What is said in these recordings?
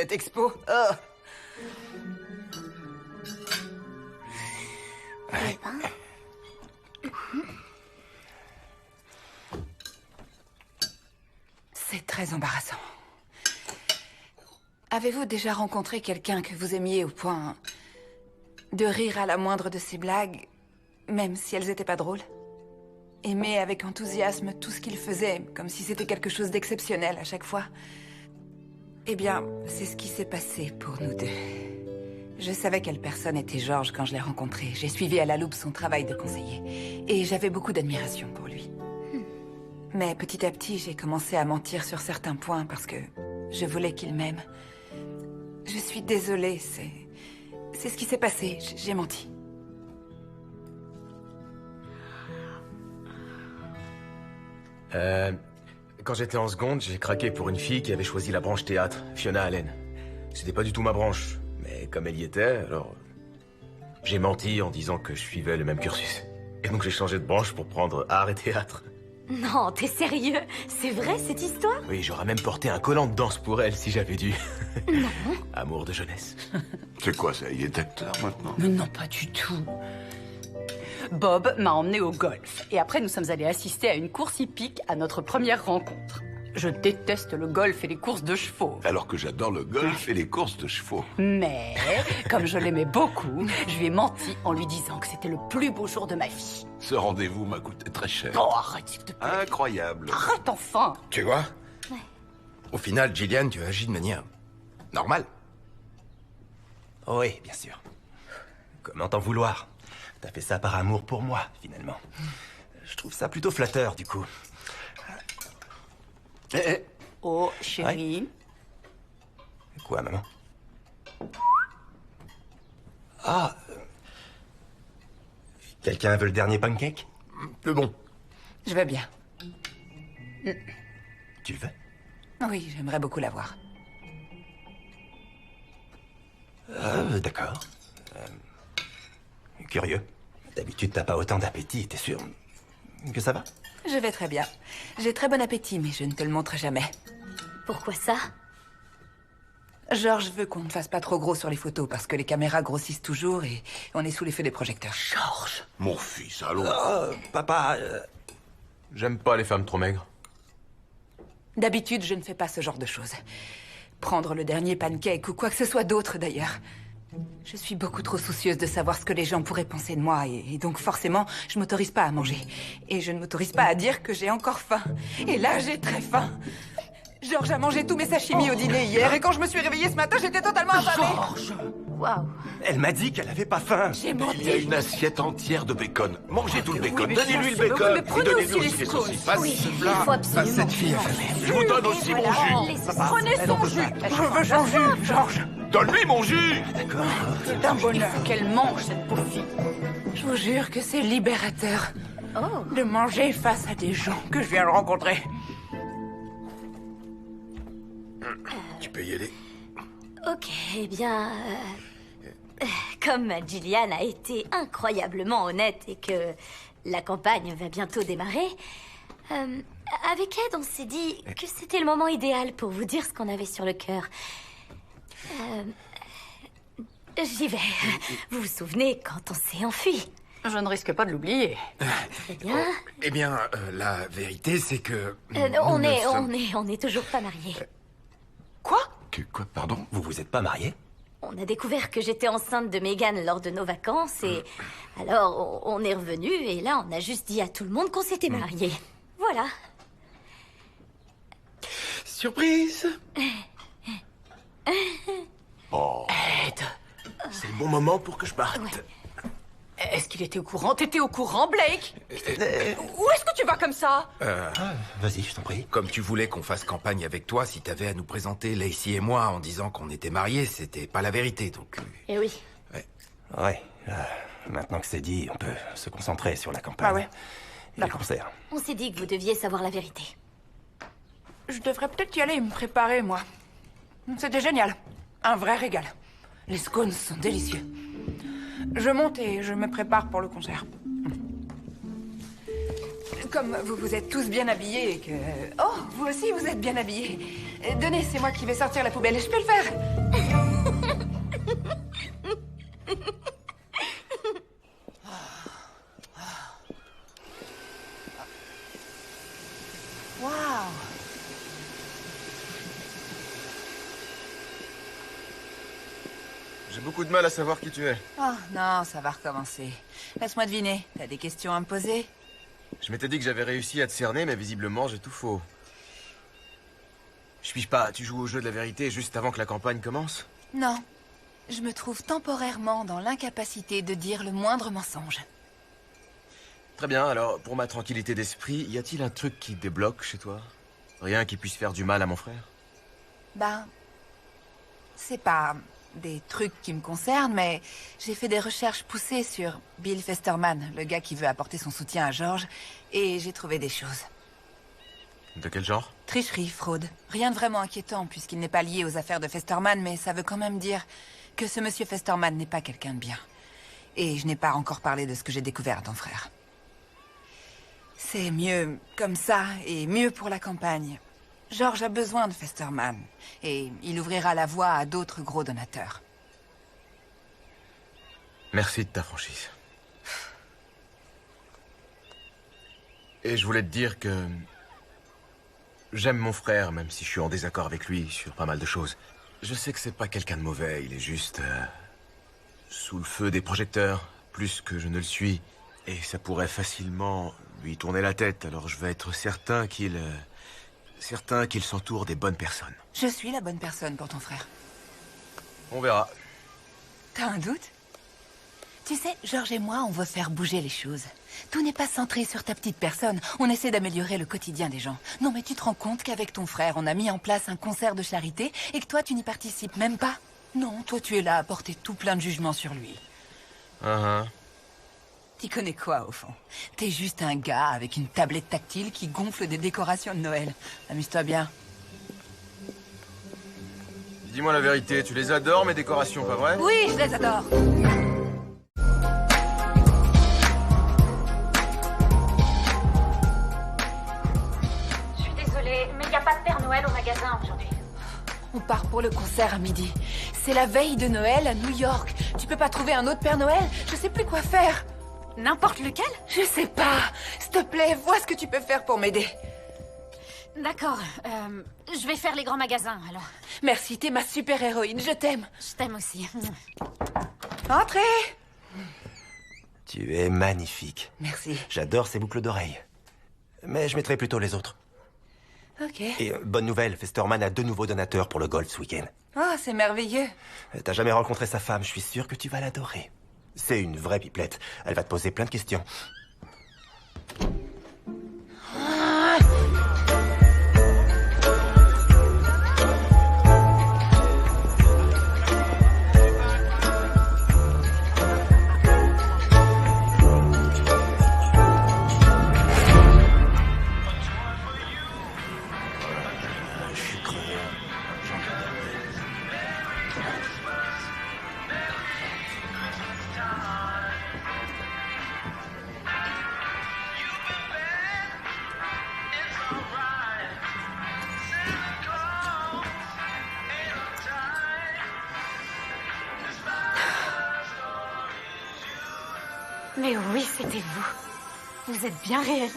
cette expo. Oh. Eh ben... C'est très embarrassant. Avez-vous déjà rencontré quelqu'un que vous aimiez au point de rire à la moindre de ses blagues, même si elles n'étaient pas drôles? Aimer avec enthousiasme tout ce qu'il faisait, comme si c'était quelque chose d'exceptionnel à chaque fois. Eh bien, c'est ce qui s'est passé pour nous deux. Je savais quelle personne était Georges quand je l'ai rencontré. J'ai suivi à la loupe son travail de conseiller. Et j'avais beaucoup d'admiration pour lui. Mais petit à petit, j'ai commencé à mentir sur certains points parce que je voulais qu'il m'aime. Je suis désolée, c'est ce qui s'est passé. J'ai menti. Quand j'étais en seconde, j'ai craqué pour une fille qui avait choisi la branche théâtre, Fiona Allen. C'était pas du tout ma branche, mais comme elle y était, alors... J'ai menti en disant que je suivais le même cursus. Et donc j'ai changé de branche pour prendre art et théâtre. Non, t'es sérieux? C'est vrai, cette histoire? Oui, j'aurais même porté un collant de danse pour elle si j'avais dû. Non. Amour de jeunesse. C'est quoi ça? Il est acteur maintenant? Mais non, pas du tout. Bob m'a emmené au golf. Et après, nous sommes allés assister à une course hippique à notre première rencontre. Je déteste le golf et les courses de chevaux. Alors que j'adore le golf et les courses de chevaux. Mais, comme je l'aimais beaucoup, je lui ai menti en lui disant que c'était le plus beau jour de ma vie. Ce rendez-vous m'a coûté très cher. Oh, arrête, s'il te plaît. Incroyable. Arrête enfin. Tu vois? Ouais. Au final, Gillian, tu agis de manière... normale. Oui, bien sûr. Comment t'en vouloir? T'as fait ça par amour pour moi, finalement. Je trouve ça plutôt flatteur, du coup. Oh, chérie. Quoi, maman? Ah. Quelqu'un veut le dernier pancake? Le bon. Je veux bien. Tu le veux? Oui, j'aimerais beaucoup l'avoir. D'accord. Curieux. D'habitude, t'as pas autant d'appétit, t'es sûr que ça va? Je vais très bien. J'ai très bon appétit, mais je ne te le montre jamais. Pourquoi ça? Georges veut qu'on ne fasse pas trop gros sur les photos parce que les caméras grossissent toujours et on est sous l'effet des projecteurs. Georges. Mon fils, allons. Papa... J'aime pas les femmes trop maigres. D'habitude, je ne fais pas ce genre de choses. Prendre le dernier pancake ou quoi que ce soit d'autre, d'ailleurs. Je suis beaucoup trop soucieuse de savoir ce que les gens pourraient penser de moi et donc forcément, je m'autorise pas à manger. Et je ne m'autorise pas à dire que j'ai encore faim. Et là, j'ai très faim. Georges a mangé tous mes sashimi au dîner hier et quand je me suis réveillée ce matin, j'étais totalement affamée. Georges! Waouh. Elle m'a dit qu'elle avait pas faim. J'ai Il y a menti. une assiette entière de bacon. Mangez tout le bacon. mais Donnez-lui le bien sûr, bacon. mais Et prenez donnez-lui aussi aussi les les saucisses. Passe Oui, ce il plat. faut absolument. Cette fille affamée. Je vous donne aussi mon jus. Prenez son jus. Je veux son jus, Georges. Donne-lui mon jus. D'accord. C'est un bonheur. Qu'elle mange, cette pauvre fille. Je vous jure que c'est libérateur Oh. de manger face à des gens que je viens de rencontrer. Tu peux y aller. Ok, eh bien... comme Gillian a été incroyablement honnête et que la campagne va bientôt démarrer, avec Ed, on s'est dit que c'était le moment idéal pour vous dire ce qu'on avait sur le cœur. J'y vais. Vous vous souvenez quand on s'est enfui? Je ne risque pas de l'oublier. Très bien. Eh bien, la vérité, c'est que... On nous ne sommes- est toujours pas mariés. Quoi? Quoi, pardon? Vous vous êtes pas mariés? On a découvert que j'étais enceinte de Megan lors de nos vacances et alors on est revenu et là on a juste dit à tout le monde qu'on s'était mariés. Voilà. Surprise! Oh. Ed. C'est le bon moment pour que je parte. Est-ce qu'il était au courant? T'étais au courant, Blake? Où est-ce que tu vas comme ça? Vas-y, je t'en prie. Comme tu voulais qu'on fasse campagne avec toi, si t'avais à nous présenter Lacey et moi en disant qu'on était mariés, c'était pas la vérité, donc... Eh oui. Ouais. Maintenant que c'est dit, on peut se concentrer sur la campagne. Ah ouais. Et les concerts. On s'est dit que vous deviez savoir la vérité. Je devrais peut-être y aller me préparer, moi. C'était génial. Un vrai régal. Les scones sont délicieux. Je monte et je me prépare pour le concert. comme vous vous êtes tous bien habillés et que... Oh, vous aussi vous êtes bien habillés. Donnez, c'est moi qui vais sortir la poubelle. Je peux le faire. Waouh. J'ai beaucoup de mal à savoir qui tu es. Oh non, ça va recommencer. Laisse-moi deviner. T'as des questions à me poser? Je m'étais dit que j'avais réussi à te cerner, mais visiblement j'ai tout faux. Je pige pas, tu joues au jeu de la vérité juste avant que la campagne commence? Non. Je me trouve temporairement dans l'incapacité de dire le moindre mensonge. Très bien, alors pour ma tranquillité d'esprit, y a-t-il un truc qui te débloque chez toi? Rien qui puisse faire du mal à mon frère? Ben... c'est pas des trucs qui me concernent, mais j'ai fait des recherches poussées sur Bill Festerman, le gars qui veut apporter son soutien à George, et j'ai trouvé des choses. De quel genre? Tricherie, fraude. Rien de vraiment inquiétant puisqu'il n'est pas lié aux affaires de Festerman, mais ça veut quand même dire que ce monsieur Festerman n'est pas quelqu'un de bien. Et je n'ai pas encore parlé de ce que j'ai découvert à ton frère. C'est mieux comme ça, et mieux pour la campagne. George a besoin de Festerman, et il ouvrira la voie à d'autres gros donateurs. Merci de ta franchise. Et je voulais te dire que... j'aime mon frère, même si je suis en désaccord avec lui sur pas mal de choses. Je sais que c'est pas quelqu'un de mauvais, il est juste... sous le feu des projecteurs, plus que je ne le suis. Et ça pourrait facilement lui tourner la tête, alors je veux être certain qu'il s'entoure des bonnes personnes. Je suis la bonne personne pour ton frère. On verra. T'as un doute? Tu sais, George et moi, on veut faire bouger les choses. Tout n'est pas centré sur ta petite personne. On essaie d'améliorer le quotidien des gens. Non, mais tu te rends compte qu'avec ton frère, on a mis en place un concert de charité et que toi, tu n'y participes même pas? Non, toi, tu es là à porter tout plein de jugements sur lui. T'y connais quoi, au fond? T'es juste un gars avec une tablette tactile qui gonfle des décorations de Noël. Amuse-toi bien. Dis-moi la vérité, tu les adores, mes décorations, pas vrai? Oui, je les adore. Je suis désolée, mais il n'y a pas de Père Noël au magasin aujourd'hui. On part pour le concert à midi. C'est la veille de Noël à New York. Tu peux pas trouver un autre Père Noël? Je sais plus quoi faire. N'importe lequel? Je sais pas. S'il te plaît, vois ce que tu peux faire pour m'aider. D'accord, je vais faire les grands magasins, alors. Merci, t'es ma super-héroïne, je t'aime. Je t'aime aussi. Entrez. Tu es magnifique. Merci. J'adore ces boucles d'oreilles. Mais je mettrai plutôt les autres. Ok. Et bonne nouvelle, Festerman a 2 nouveaux donateurs pour le golf ce week-end. Oh, c'est merveilleux. T'as jamais rencontré sa femme, je suis sûr que tu vas l'adorer. C'est une vraie pipelette. Elle va te poser plein de questions. Mais oui, c'était vous. Vous êtes bien réel.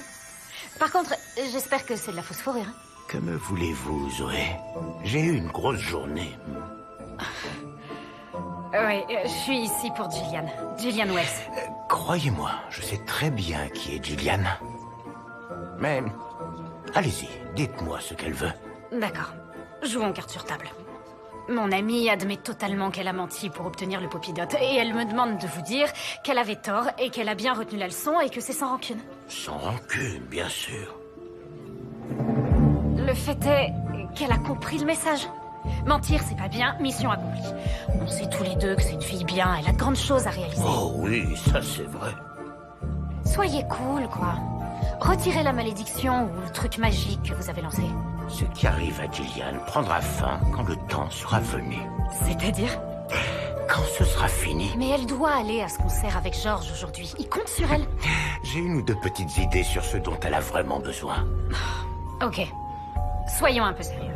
Par contre, j'espère que c'est de la fausse fourrure. Hein. Que me voulez-vous, Zoé? J'ai eu une grosse journée. Oui, je suis ici pour Gillian. Gillian Wells. Croyez-moi, je sais très bien qui est Gillian. Mais, allez-y, dites-moi ce qu'elle veut. D'accord. Jouons carte sur table. Mon amie admet totalement qu'elle a menti pour obtenir le popidote. Et elle me demande de vous dire qu'elle avait tort et qu'elle a bien retenu la leçon et que c'est sans rancune. Sans rancune, bien sûr. Le fait est qu'elle a compris le message. Mentir, c'est pas bien, mission accomplie. On sait tous les deux que c'est une fille bien, elle a de grandes choses à réaliser. Oh oui, ça c'est vrai. Soyez cool, quoi. Retirez la malédiction ou le truc magique que vous avez lancé. Ce qui arrive à Gillian prendra fin quand le temps sera venu. C'est-à-dire? Quand ce sera fini? Mais elle doit aller à ce concert avec George aujourd'hui. Il compte sur elle. J'ai une ou deux petites idées sur ce dont elle a vraiment besoin. Ok. Soyons un peu sérieux.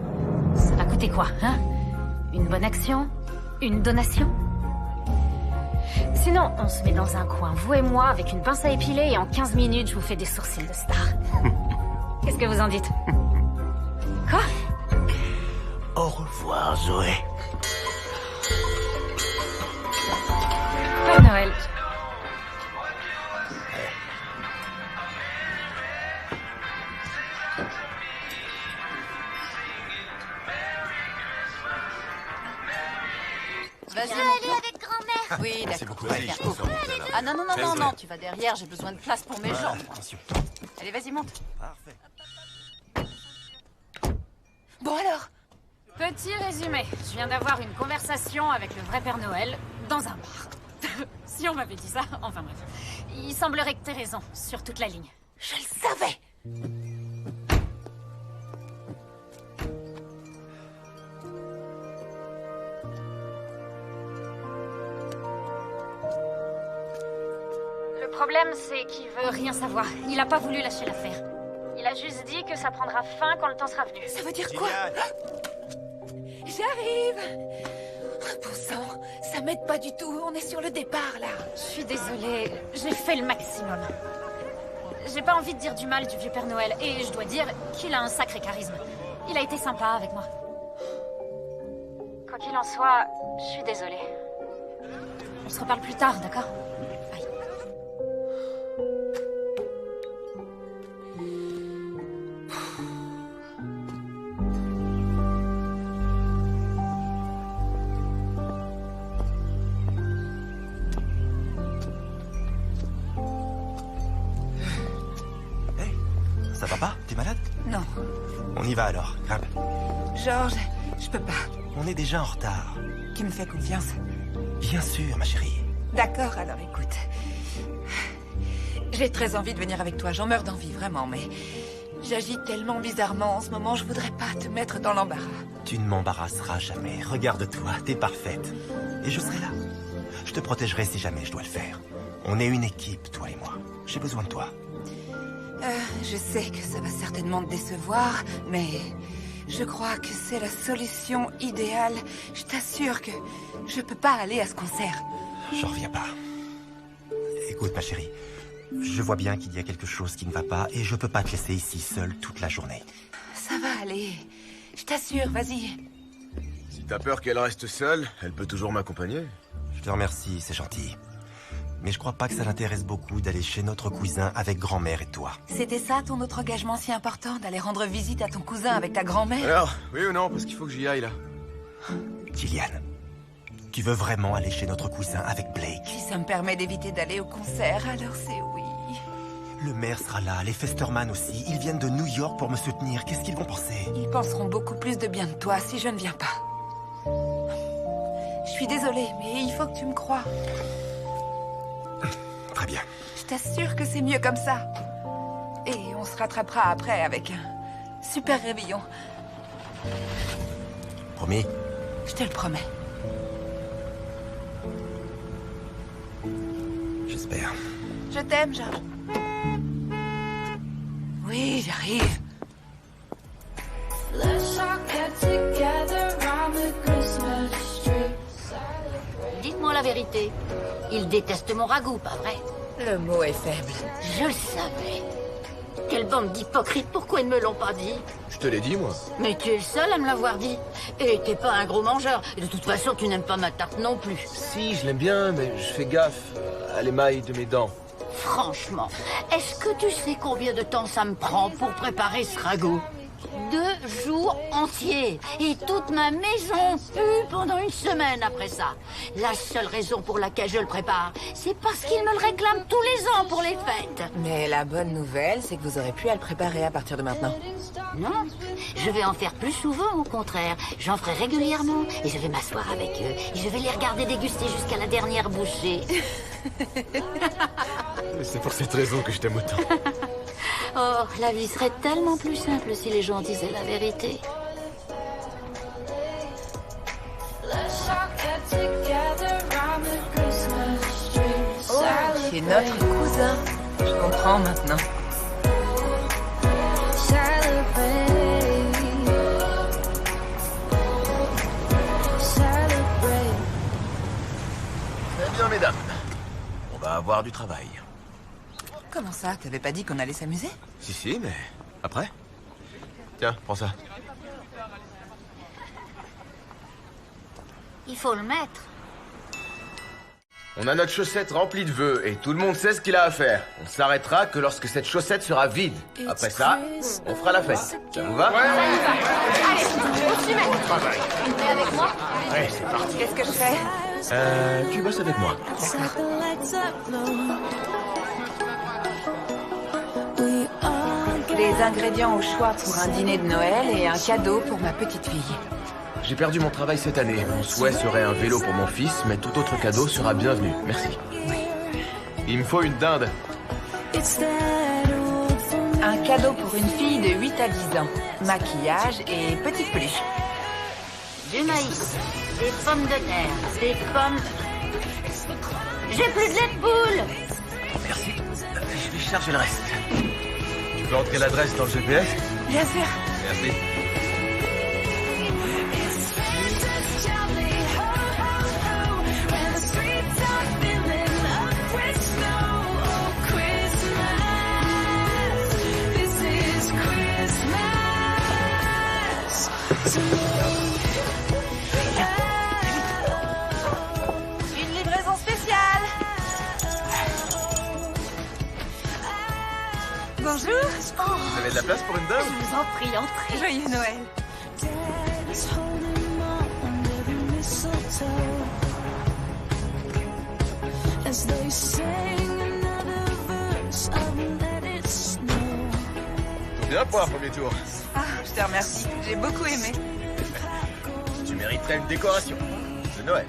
Ça va coûter quoi, hein? Une bonne action? Une donation? Sinon, on se met dans un coin, vous et moi, avec une pince à épiler, et en 15 minutes, je vous fais des sourcils de star. Qu'est-ce que vous en dites? Quoi? Au revoir, Zoé. Père Noël. Je veux aller avec grand-mère. Oui, Merci d'accord. beaucoup. Bien. Ah non, non, non, non, non, tu vas derrière, j'ai besoin de place pour mes jambes. Attention. Allez, vas-y, monte. Parfait. Bon alors, Petit résumé. Je viens d'avoir une conversation avec le vrai Père Noël dans un bar. Si on m'avait dit ça, enfin bref. Il semblerait que t'aies raison, sur toute la ligne. je le savais. Le problème, c'est qu'il veut rien savoir. Il a pas voulu lâcher l'affaire. Il a juste dit que ça prendra fin quand le temps sera venu. Ça veut dire quoi? J'arrive. Bon sang, ça m'aide pas du tout. On est sur le départ là. Je suis désolée, j'ai fait le maximum. J'ai pas envie de dire du mal du vieux Père Noël, et je dois dire qu'il a un sacré charisme. Il a été sympa avec moi. Quoi qu'il en soit, je suis désolée. On se reparle plus tard, d'accord? Bye. Hey, ça va pas? T'es malade? Non, On y va alors, grimpe. George, je peux pas. On est déjà en retard. Tu me fais confiance? Bien sûr, ma chérie. D'accord, alors écoute. J'ai très envie de venir avec toi, j'en meurs d'envie, vraiment, mais j'agis tellement bizarrement en ce moment, je voudrais pas te mettre dans l'embarras. Tu ne m'embarrasseras jamais. Regarde-toi, t'es parfaite. Et je serai là. Je te protégerai si jamais je dois le faire. On est une équipe, toi et moi. J'ai besoin de toi. Je sais que ça va certainement te décevoir, mais je crois que c'est la solution idéale. Je t'assure que je peux pas aller à ce concert. J'en reviens pas. Écoute, ma chérie. Je vois bien qu'il y a quelque chose qui ne va pas et je peux pas te laisser ici seule toute la journée. Ça va aller. Je t'assure, vas-y. Si t'as peur qu'elle reste seule, elle peut toujours m'accompagner. Je te remercie, c'est gentil. Mais je crois pas que ça l'intéresse beaucoup d'aller chez notre cousin avec grand-mère et toi. C'était ça ton autre engagement si important, d'aller rendre visite à ton cousin avec ta grand-mère? Alors, oui ou non? Parce qu'il faut que j'y aille là. Gillian, tu veux vraiment aller chez notre cousin avec Blake? Si ça me permet d'éviter d'aller au concert, alors c'est oui. Le maire sera là, les Festerman aussi. Ils viennent de New York pour me soutenir. Qu'est-ce qu'ils vont penser? Ils penseront beaucoup plus de bien de toi si je ne viens pas. Je suis désolée, mais il faut que tu me crois. Très bien. Je t'assure que c'est mieux comme ça. Et on se rattrapera après avec un super réveillon. Promis? Je te le promets. J'espère. Je t'aime, George. Oui, j'arrive. Dites-moi la vérité. Il déteste mon ragoût, pas vrai? Le mot est faible. Je le savais. Quelle bande d'hypocrites, pourquoi ils ne me l'ont pas dit? Je te l'ai dit, moi. Mais tu es le seul à me l'avoir dit. Et t'es pas un gros mangeur. Et de toute façon, tu n'aimes pas ma tarte non plus. Si, je l'aime bien, mais je fais gaffe à l'émail de mes dents. Franchement, est-ce que tu sais combien de temps ça me prend pour préparer ce ragoût? 2 jours entiers. Et toute ma maison pue pendant une semaine après ça. La seule raison pour laquelle je le prépare, c'est parce qu'il me le réclame tous les ans pour les fêtes. Mais la bonne nouvelle, c'est que vous aurez pu à le préparer à partir de maintenant. Non, je vais en faire plus souvent, au contraire. J'en ferai régulièrement. Et je vais m'asseoir avec eux. Et je vais les regarder déguster jusqu'à la dernière bouchée. C'est pour cette raison que je t'aime autant. Oh, la vie serait tellement plus simple si les gens disaient la vérité. Let's all get together Notre cousin. Je comprends maintenant. Très bien, mesdames. On va avoir du travail. Comment ça? T'avais pas dit qu'on allait s'amuser? Si, mais... Après? Tiens, prends ça. Il faut le mettre. On a notre chaussette remplie de vœux et tout le monde sait ce qu'il a à faire. On s'arrêtera que lorsque cette chaussette sera vide. Après ça, on fera la fête. Ça vous va? Allez, on s'y met. T'es avec moi? Ouais, c'est parti. Qu'est-ce que je fais? Tu bosses avec moi. Les ingrédients au choix pour un dîner de Noël et un cadeau pour ma petite fille. J'ai perdu mon travail cette année. Mon souhait serait un vélo pour mon fils, mais tout autre cadeau sera bienvenu. Merci. Il me faut une dinde. Un cadeau pour une fille de 8 à 10 ans. Maquillage et petite peluche. Du maïs, des pommes de terre, des pommes... J'ai plus de lait de poule. Merci. Je vais charger le reste. Tu peux entrer l'adresse dans le GPS? Bien sûr. Merci. Une livraison spéciale. Bonjour. Vous avez de la place pour une dinde? Je vous en prie, entrez. Joyeux Noël. Bien pour un premier tour. Ah, je te remercie. J'ai beaucoup aimé. Tu mériterais une décoration de Noël.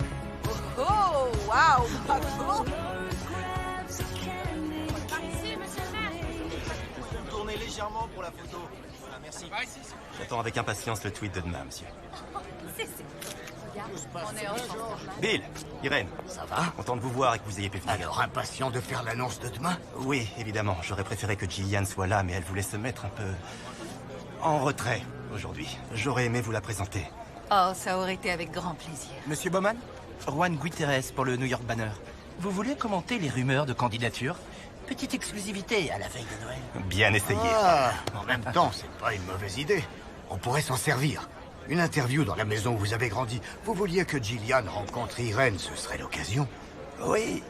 Oh, waouh, bravo. Tournez légèrement pour la photo. Voilà, merci. J'attends avec impatience le tweet de demain, monsieur. Bill, Irène, Ça va? content de vous voir et que vous ayez pu venir. Alors impatient de faire l'annonce de demain? Oui, évidemment, j'aurais préféré que Gillian soit là, mais elle voulait se mettre un peu en retrait aujourd'hui. J'aurais aimé vous la présenter. Oh, ça aurait été avec grand plaisir. Monsieur Bowman, Juan Guiterres pour le New York Banner. Vous voulez commenter les rumeurs de candidature? Petite exclusivité à la veille de Noël. Bien essayé. Ah, en même temps, c'est pas une mauvaise idée. On pourrait s'en servir. Une interview dans la maison où vous avez grandi. Vous vouliez que Gillian rencontre Irène, ce serait l'occasion. Oui.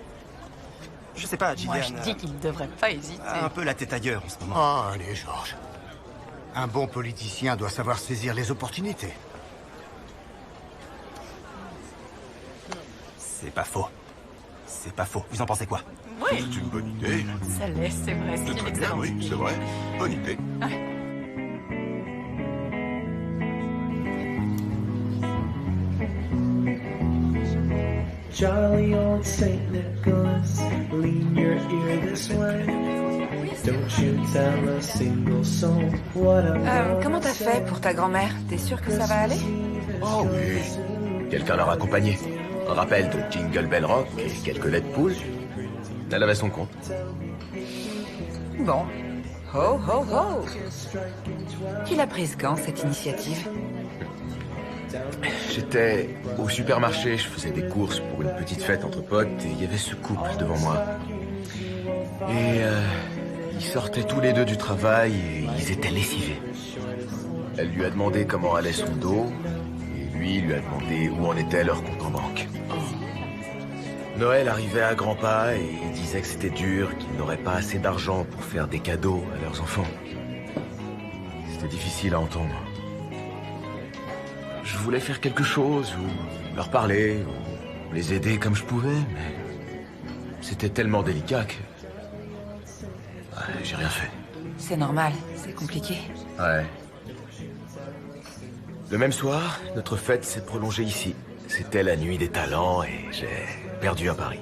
Je sais pas, Gillian Moi, je dis qu'il ne devrait pas hésiter. a un peu la tête ailleurs en ce moment. Oh, allez, Georges. Un bon politicien doit savoir saisir les opportunités. C'est pas faux. C'est pas faux. Vous en pensez quoi? C'est une bonne idée. Ça laisse, c'est vrai, c'est C'est une très bien, excellente oui, idée. c'est vrai. Bonne idée. Jolly old Saint Nicholas, lean your ear this way. Don't you tell a single soul what I'm Comment t'as fait pour ta grand-mère? T'es sûr que ça va aller? Oh oui. Quelqu'un l'a raccompagné. Un rappel de Jingle Bell Rock et quelques lait de poule. Elle avait son compte. Bon. Ho, ho, ho. Qui l'a prise quand, cette initiative? J'étais au supermarché, je faisais des courses pour une petite fête entre potes et il y avait ce couple devant moi. Et ils sortaient tous les deux du travail et ils étaient lessivés. Elle lui a demandé comment allait son dos et lui lui a demandé où en était leur compte en banque. Noël arrivait à grands pas et il disait que c'était dur, qu'ils n'auraient pas assez d'argent pour faire des cadeaux à leurs enfants. C'était difficile à entendre. Je voulais faire quelque chose, ou leur parler, ou les aider comme je pouvais, mais c'était tellement délicat que... Ouais, j'ai rien fait. C'est normal, c'est compliqué. Ouais. Le même soir, notre fête s'est prolongée ici. C'était la nuit des talents et j'ai perdu à Paris.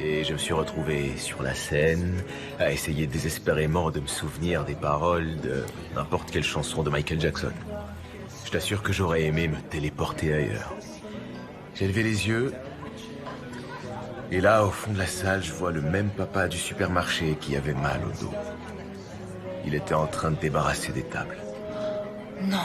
Et je me suis retrouvé sur la scène, à essayer désespérément de me souvenir des paroles de n'importe quelle chanson de Michael Jackson. Je t'assure que j'aurais aimé me téléporter ailleurs. J'ai levé les yeux Et là, au fond de la salle, je vois le même papa du supermarché qui avait mal au dos. Il était en train de débarrasser des tables. Non.